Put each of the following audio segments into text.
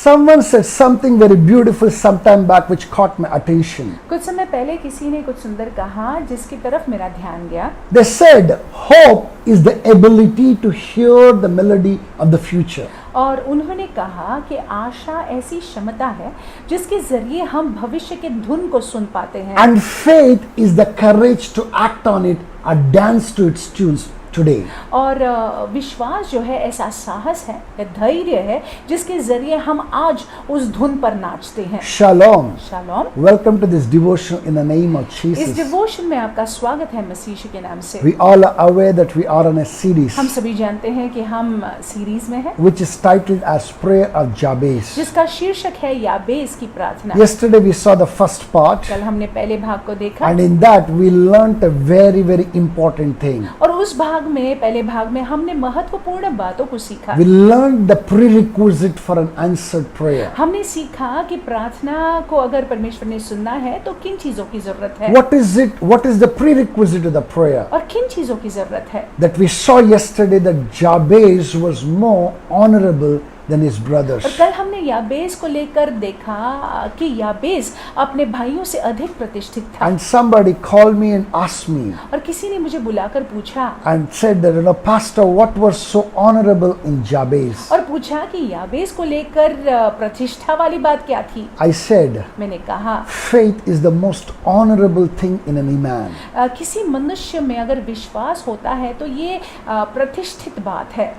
Someone said something very beautiful sometime back which caught my attention. कुछ समय पहले किसी ने कुछ सुंदर कहा जिसकी तरफ मेरा ध्यान गया। They said hope is the ability to hear the melody of the future. और उन्होंने कहा कि आशा ऐसी क्षमता है जिसके जरिए हम भविष्य के धुन को सुन पाते हैं। And faith is the courage to act on it or dance to its tunes today. और विश्वास जो है ऐसा साहस है या धैर्य है जिसके जरिए हम आज उस धुन पर नाचते हैं। Shalom. Shalom. Welcome to this devotion in the name of इस Jesus. डिवोशन में आपका स्वागत है मसीह यीशु के नाम से। We all are aware that we are on a series हम सभी जानते हैं कि हम सीरीज में हैं which is titled as Prayer of Jabez. जिसका शीर्षक है याबेस की प्रार्थना। Yesterday we saw the first part, कल हमने पहले भाग को देखा and in that we learned a very, very important thing. और उस भाग में पहले भाग में हमने महत्वपूर्ण बातों को सीखा। We learned the prerequisite for an answered prayer. हमने सीखा कि प्रार्थना को अगर परमेश्वर ने सुनना है तो किन चीजों की जरूरत है What is it? What is the prerequisite to the prayer? और किन चीजों की जरूरत है। That we saw yesterday that Jabez was more honorable than his brothers. और कल हमने याबेस को लेकर देखा कि याबेस अपने भाइयों से अधिक प्रतिष्ठित था। And somebody called me and asked me और किसी ने मुझे बुलाकर पूछा and said that, Pastor, what was so honorable in Jabez? और पूछा कि याबेस को लेकर प्रतिष्ठा वाली बात क्या थी। I said, मैंने कहा faith is the most honorable thing in any man. किसी मनुष्य में अगर विश्वास होता है तो ये प्रतिष्ठित बात है।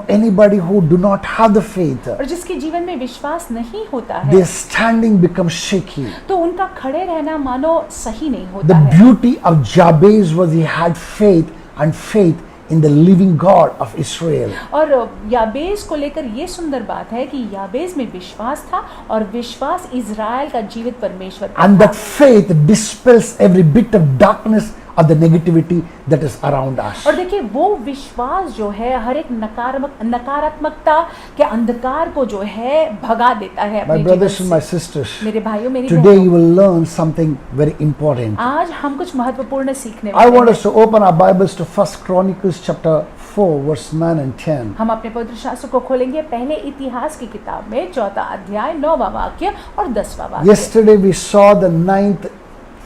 Anybody who do not have the faith, और जिसके जीवन में विश्वास नहीं होता है their standing becomes shaky. तो उनका खड़े रहना मानो सही नहीं The होता है। beauty of Jabez was he had faith and faith in the living God of Israel. और याबेस को लेकर ये सुंदर बात है कि याबेस में विश्वास था और विश्वास इज़राइल का जीवित परमेश्वर पर And था। that faith dispels every bit of darkness of the negativity that is around us. और देखिए वो विश्वास जो है हर एक नकारात्मकता के अंधकार को जो है भगा देता है My अपने brothers जीवन and my से। sisters, मेरे भाइयों मेरी today बहनों, you will learn something very important. आज हम कुछ महत्वपूर्ण सीखने I वाले want हैं। us to open our Bibles to 1 Chronicles chapter 4 verse 9 and 10. हम अपने पवित्र शास्त्र को खोलेंगे पहले इतिहास की किताब में 4वां अध्याय 9वां वाक्य और 10वां वाक्य। Yesterday we saw the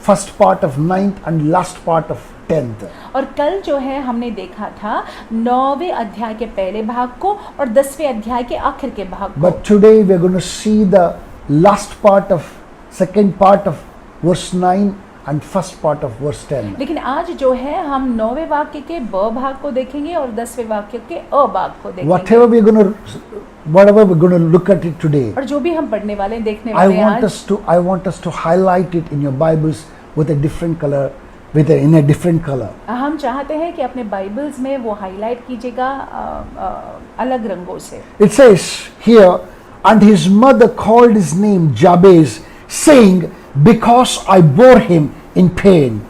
first part of 9th and last part of 10th. और कल जो है हमने देखा था 9वें अध्याय के पहले भाग को और 10वें अध्याय के आखिर के भाग को। But today we are going to see the last part of second part of verse 9 and first part of verse 10. लेकिन आज जो है हम 9वें वाक्य के ब भाग को देखेंगे और 10वें वाक्य के अ भाग को देखेंगे। Whatever we're going to look at it today, और जो भी हम पढ़ने वाले हैं, देखने I वाले हैं want आज, us to highlight it in your Bibles with a different color, in a different color. हम चाहते हैं कि अपने बाइबल्स में वो हाईलाइट कीजिएगा अलग रंगों से। It says here, and his mother called his name Jabez, saying, because I bore him in pain.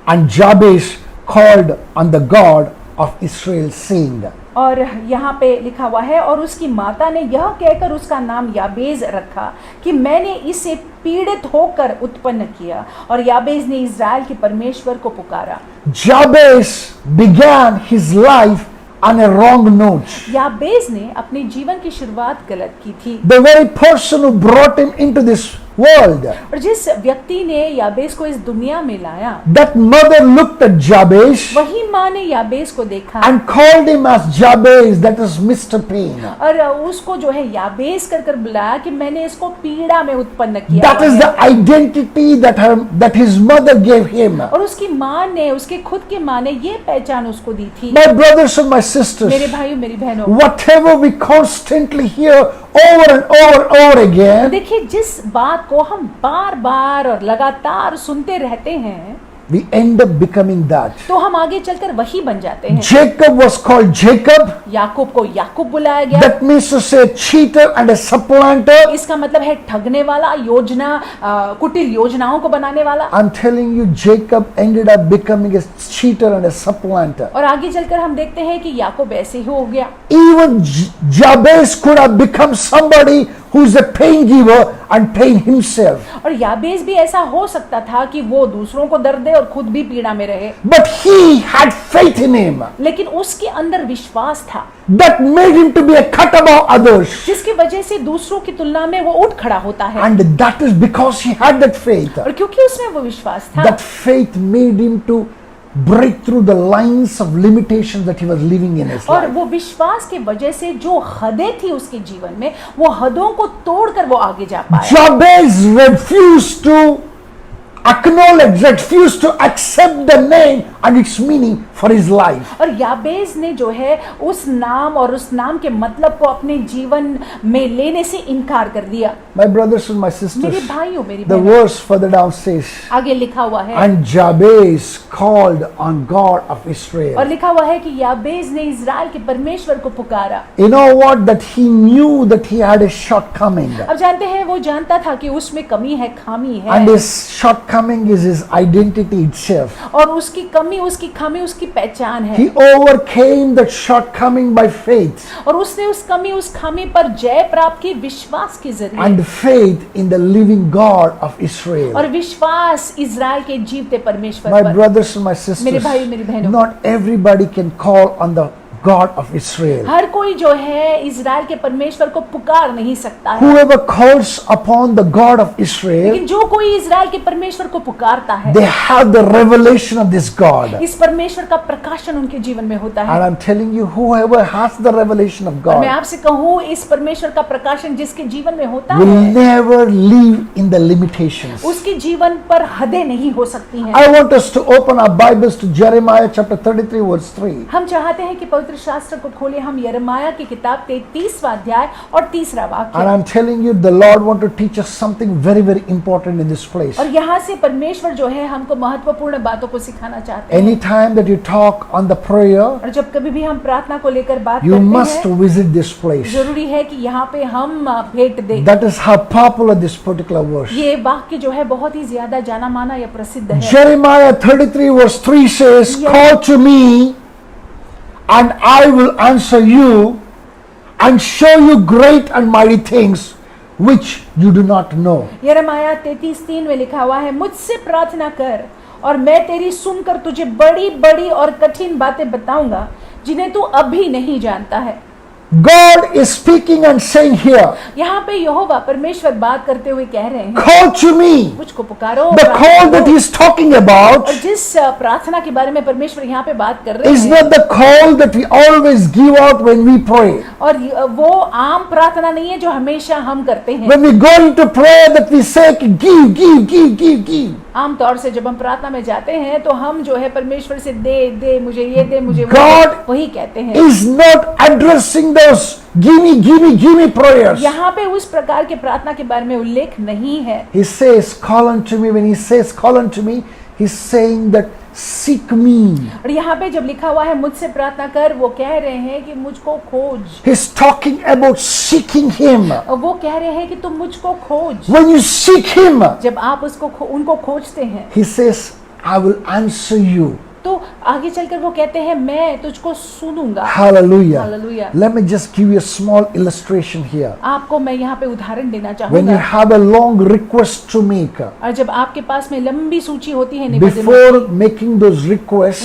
And Jabez called on the God of Israel, saying. और यहाँ पे लिखा हुआ है और उसकी माता ने यह कहकर उसका नाम याबेज रखा कि मैंने इसे पीड़ित होकर उत्पन्न किया। और याबेज ने इज़राइल के परमेश्वर को पुकारा। Jabez began his life on a wrong note. याबेज ने अपने जीवन की शुरुआत गलत की थी। The very person who brought him into this world, और जिस व्यक्ति ने याबेज को इस दुनिया में लाया, that mother looked at Jabez वही माँ ने याबेज को देखा and called him as Jabez, that is Mr. Pain. और उसको जो है याबेज कर बुलाया कि मैंने इसको पीड़ा में उत्पन्न किया। That is the identity that his mother gave him. और उसकी माँ ने, उसके खुद की माँ ने ये पहचान उसको दी थी। My brothers and my मेरे sisters, भाइयों मेरी बहनों, whatever we constantly hear over and over again, देखिए जिस बात को हम बार बार और लगातार सुनते रहते हैं we end up becoming that. तो हम आगे चलकर वही बन जाते हैं। Jacob was called Jacob. याकूब को याकूब बुलाया गया। That means to say cheater and a supplanter. इसका मतलब है ठगने वाला, कुटिल योजनाओं को बनाने वाला। I'm telling you, Jacob ended up becoming a cheater and a supplanter. और आगे चलकर हम देखते हैं कि याकूब ऐसे ही हो गया। Even Jabez could have become somebody who is a pain giver and pain himself. और याबेस भी ऐसा हो सकता था कि वो दूसरों को दर्द दे और खुद भी पीड़ा में रहे, But he had faith in him लेकिन उसके अंदर विश्वास था that made him to be a cut above others. जिसकी वजह से दूसरों की तुलना में वो उठ खड़ा होता है। And that is because he had that faith. और क्योंकि उसमें वो विश्वास था, That faith made him to break through the lines of limitations that he was living in his और life. वो विश्वास की वजह से जो हदें थी उसके जीवन में, वो हदों को तोड़कर वो आगे जा पाया। Jabez refused to acknowledge, refused to accept the name and its meaning for his life. और याबेस ने जो है उस नाम और उस नाम के मतलब को अपने जीवन में लेने से इनकार कर दिया। My brothers and my मेरे sisters, भाइयों, मेरी the बहनों, verse further down says, आगे लिखा हुआ है, and Jabez called on God of और Israel. लिखा हुआ है कि याबेस ने इज़राइल के परमेश्वर को पुकारा। You know what? That he knew that he had a shortcoming. अब जानते हैं, वो जानता था कि उसमें कमी है, खामी है, And his shortcoming is his identity itself. और उसकी कमी, उसकी खामी उसकी पहचान है। He overcame that shortcoming by faith और उसने उस कमी, उस खामी पर जय प्राप्त की विश्वास के जरिए, and faith in the living God of और Israel. विश्वास इज़राइल के जीवते परमेश्वर My पर। brothers and my मेरे sisters, भाई, मेरी बहनों, not everybody can call on the God of Israel. हर कोई जो है इज़राइल के परमेश्वर को पुकार नहीं सकता है, Whoever calls upon the God of Israel, लेकिन जो कोई इज़राइल के परमेश्वर को पुकारता है, they have the revelation of this God. इस परमेश्वर का प्रकाशन उनके जीवन में होता है। And I'm telling you, whoever has the revelation of और मैं God आपसे कहूँ, इस परमेश्वर का प्रकाशन जिसके जीवन में होता will है, never live in the limitations. उसके जीवन पर हदें नहीं हो सकती हैं। I want us to open our Bibles to Jeremiah chapter 33 verse 3. हम चाहते हैं कि पवित्र शास्त्र को खोले हम यिर्मयाह की किताब 33वां अध्याय और 3रा And वाक्य। I'm telling you, the Lord want to teach us something very, very important in this place. और यहाँ से परमेश्वर जो है हमको महत्वपूर्ण बातों को सिखाना चाहते हैं। Anytime that you talk on the prayer, और जब कभी भी हम प्रार्थना को लेकर बात you करते must हैं, visit this place. जरूरी है कि यहाँ पे हम भेंट दें। That is how popular this particular verse. ये वाक्य जो है बहुत ही ज्यादा जाना माना या प्रसिद्ध है। Jeremiah 33 verse 3 says, Yes. call to me and I will answer you and show you great and mighty things which you do not know. यिर्मयाह 33:3 में लिखा हुआ है, मुझसे प्रार्थना कर और मैं तेरी सुनकर तुझे बड़ी बड़ी और कठिन बातें बताऊंगा जिन्हें तू अभी नहीं जानता है। God is speaking and saying here, यहाँ पे यहोवा परमेश्वर बात करते हुए कह रहे हैं, call to me. मुझको पुकारो। The प्रार्थना call that करो। he is talking about और जिस प्रार्थना के बारे में परमेश्वर यहाँ पे बात कर रहे is हैं, not the call that we always give out when we pray. और वो आम प्रार्थना नहीं है जो हमेशा हम करते हैं। When we go into prayer that we say, give, give, give, give, give. आम तौर से जब हम प्रार्थना में जाते हैं तो हम जो है परमेश्वर से दे दे मुझे ये दे मुझे वो God दे, वही कहते हैं। Is not addressing those give me prayers. यहाँ पे उस प्रकार के प्रार्थना के बारे में उल्लेख नहीं है। He says, call unto me. When he says, call unto me, he's saying that seek me. और यहाँ पे जब लिखा हुआ है मुझसे प्रार्थना कर, वो कह रहे हैं कि मुझको खोज। He's talking about seeking him. और वो कह रहे हैं कि तुम मुझको खोज। When you seek him, जब आप उनको खोजते हैं, he says, I will answer you. तो आगे चलकर वो कहते हैं मैं तुझको सुनूंगा। Hallelujah. Hallelujah. Let me just give you a small illustration here. आपको मैं यहाँ पे उदाहरण देना When you चाहूंगा। have a long request to make, और जब आपके पास में लंबी सूची होती है निवेदनों before making those की, requests,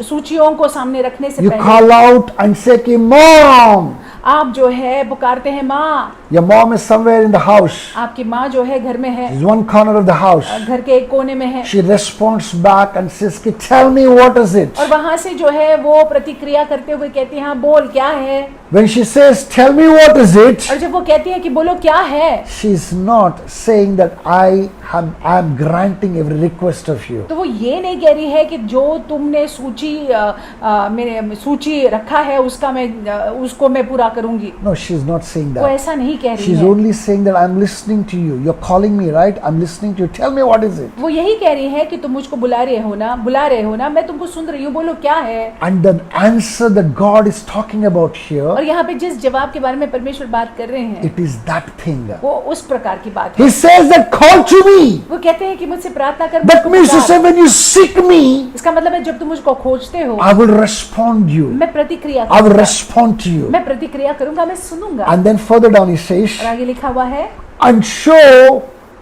उस सूचियों को सामने रखने से you पहले call out and say, "Ki, Mom." आप जो है पुकारते हैं माँ। Your mom is somewhere in the house. आपकी माँ जो है घर में है, She's one corner of the house. घर के एक कोने में है, She responds back and says, "Ki, tell me what is it?" और वहां से जो है वो प्रतिक्रिया करते हुए कहती है हाँ बोल क्या है। When she says, "Tell me what is it," और जब वो कहती है कि बोलो क्या है, she's not saying that I am granting every request of you. तो वो ये नहीं कह रही है कि जो तुमने मेरे सूची रखा है उसको मैं पूरा करूंगी। No, she's not saying वो that. ऐसा नहीं कह रही She's है। only saying that I'm listening to you. You're calling me, right? I'm listening to you. Tell me what is it? वो यही कह रही है कि तुम मुझको बुला रहे हो ना, मैं तुमको सुन रही हूँ, बोलो क्या है। And the answer that God is talking about here, और यहाँ पे जिस जवाब के बारे में परमेश्वर बात कर रहे हैं, it is that thing. वो उस प्रकार की बात है। He says that call to me. वो कहते हैं कि मुझसे प्रार्थना कर। That मुझको means to पुकार। say when you seek me, इसका मतलब है जब तुम मुझको खोजते हो, I will respond you. मैं प्रतिक्रिया I will करूंगा, respond to you. मैं प्रतिक्रिया करूंगा, मैं सुनूंगा। And then further down he says, और आगे लिखा हुआ है, and show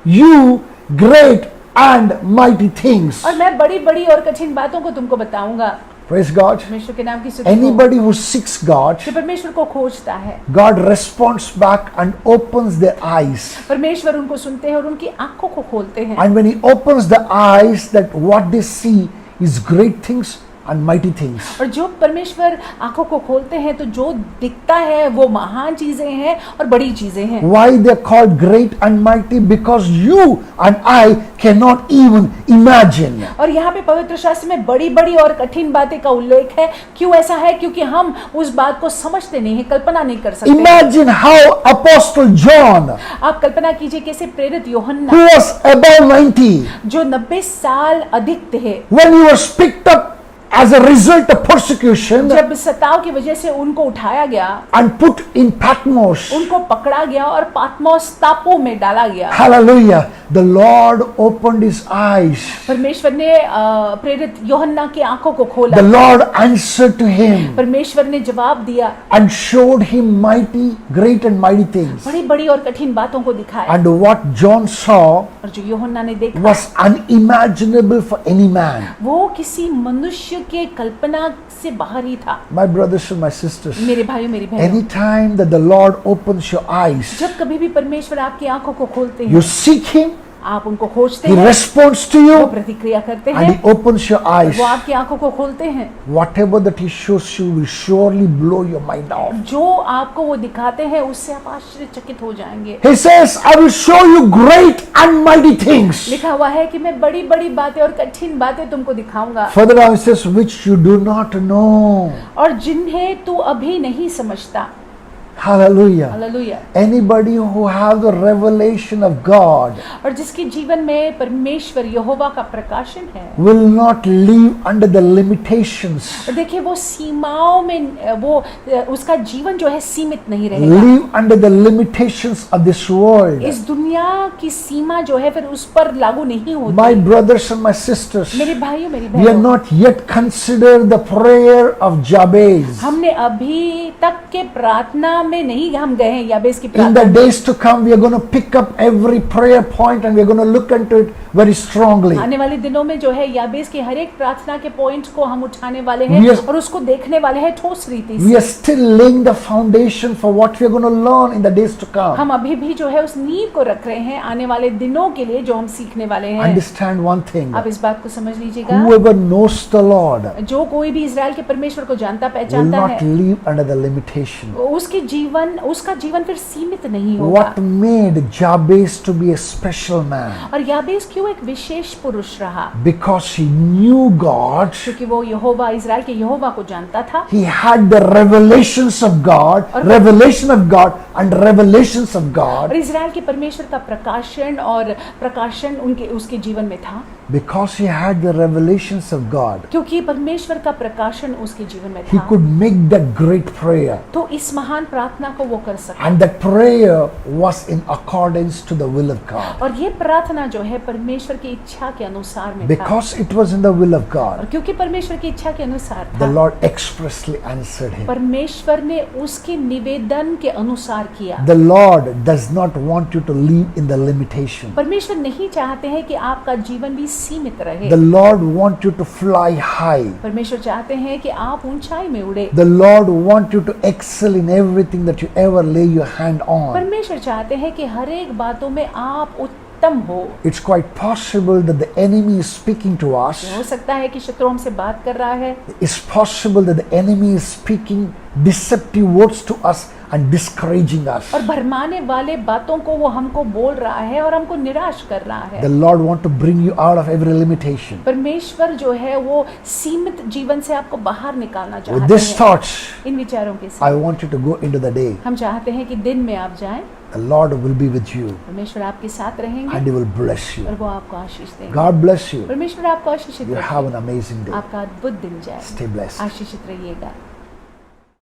you great and mighty things. और मैं बड़ी बड़ी और कठिन बातों को तुमको बताऊंगा। Praise God. परमेश्वर के नाम की स्तुति हो। Anybody who seeks God, जो परमेश्वर को खोजता है, God responds back and opens their eyes. परमेश्वर उनको सुनते हैं और उनकी आंखों को खोलते हैं। And when He opens the eyes, that what they see is great things and mighty things. और जो परमेश्वर आंखों को खोलते हैं तो जो दिखता है वो महान चीजें हैं और बड़ी चीजें हैं। Why they're called great and mighty? Because you and I cannot even imagine. और यहाँ पे पवित्र शास्त्र में बड़ी बड़ी और कठिन बातें का उल्लेख है। क्यों ऐसा है? क्योंकि हम उस बात को समझते नहीं है, कल्पना नहीं कर सकते। Imagine how Apostle John, आप कल्पना कीजिए कैसे प्रेरित who यूहन्ना was above 90, जो 90 साल अधिक थे, when he was picked up as a result of persecution जब सताव की वजह से उनको उठाया गया, and put in Patmos. उनको पकड़ा गया और पात्मोस टापू में डाला गया। Hallelujah. The Lord opened his eyes. परमेश्वर ने प्रेरित यूहन्ना की आंखों को खोला। The Lord answered to him परमेश्वर ने जवाब दिया, and showed him mighty, great and mighty things. बड़ी बड़ी और कठिन बातों को दिखाया। And what John saw और जो यूहन्ना ने देखा was unimaginable for any man. वो किसी मनुष्य के कल्पना से बाहर ही था। My brothers and my sisters, मेरे भाइयों मेरी बहनों, anytime that the Lord opens your eyes, जब कभी भी परमेश्वर आपकी आंखों को खोलते you हैं, seek him, आप उनको खोजते he हैं, responds to वो you, प्रतिक्रिया करते and हैं, he opens your eyes. वो आपकी आंखों को खोलते हैं। Whatever that he shows you will surely blow your mind off. जो आपको वो दिखाते हैं उससे आप आश्चर्यचकित हो जाएंगे। He says, I will show you great and mighty things. लिखा हुआ है कि मैं बड़ी बड़ी बातें और कठिन बातें तुमको दिखाऊंगा, Further on it says, which you do not know. और जिन्हें तू अभी नहीं समझता। Hallelujah. Hallelujah. Anybody who has the revelation of God और जिसके जीवन में परमेश्वर यहोवा का प्रकाशन है, will not live under the limitations, और देखिए वो सीमाओं में वो उसका जीवन जो है सीमित नहीं रहेगा। live under the limitations of this world. इस दुनिया की सीमा जो है फिर उस पर लागू नहीं होती। My brothers and my sisters, मेरे भाइयों मेरी we are बहनों, not yet considered the prayer of Jabez. हमने अभी तक के प्रार्थना में नहीं हम गए हैं याबेस की In प्रार्थना the में। days to come, we are going to pick up every prayer point and we are going to look into it very strongly. आने वाले दिनों में जो है याबेस की हर एक प्रार्थना के पॉइंट को हम उठाने वाले हैं We are- और उसको देखने वाले हैं ठोस रीति We से। are still laying the foundation for what we are going to learn in the days to come. हम अभी भी जो है उस नींव को रख रहे हैं आने वाले दिनों के लिए जो हम सीखने वाले हैं। Understand one thing. आप इस बात को समझ लीजिएगा, Whoever knows the Lord जो कोई भी इजराइल के परमेश्वर को जानता will पहचानता not है, live under the limitation. उसका जीवन फिर सीमित नहीं होगा। What made Jabez to be a special man? और याबेस क्यों एक विशेष पुरुष रहा? Because he knew God. क्योंकि वो यहोवा इजराइल के यहोवा को जानता था, He had the revelations of God, revelation of God and revelations of God. और इजराइल के परमेश्वर का प्रकाशन और प्रकाशन उसके जीवन में था। Because he had the revelations of God, क्योंकि परमेश्वर का प्रकाशन उसके जीवन में he था, could make that great prayer. तो इस महान प्रार्थना को वो कर सका। And that prayer was in accordance to the will of God. और ये प्रार्थना जो है परमेश्वर की इच्छा के अनुसार में था। Because it was in the will of और God, क्योंकि परमेश्वर की इच्छा के अनुसार the था, Lord expressly answered him. परमेश्वर ने उसके निवेदन के अनुसार किया। The Lord does not want you to live in the limitation. परमेश्वर नहीं चाहते हैं कि आपका जीवन भी सीमित रहे। The Lord wants you to fly high. परमेश्वर चाहते हैं कि आप ऊंचाई में उड़े। The Lord wants you to excel in everything that you ever lay your hand on. परमेश्वर चाहते हैं कि हर एक बातों में आप उत्तम हो। It's quite possible that the enemy is speaking to us. हो सकता है कि शत्रु हमसे बात कर रहा है। It's possible that the enemy is speaking deceptive words to us and discouraging us. और भरमाने वाले बातों को वो हमको बोल रहा है और हमको निराश कर रहा है। The Lord wants to bring you out of every limitation. परमेश्वर जो है वो सीमित जीवन से आपको बाहर निकालना With चाहते these हैं। thoughts, इन विचारों के I साथ want you to go into the day. हम चाहते हैं कि दिन में आप जाएं, The Lord will be with you परमेश्वर आपके साथ रहेंगे and He will bless you. और वो आपको आशीष देंगे। God bless you. परमेश्वर आपको आशीषित You have रखे। an amazing day. आपका अद्भुत दिन जाए। Stay blessed. आशीषित रहिएगा।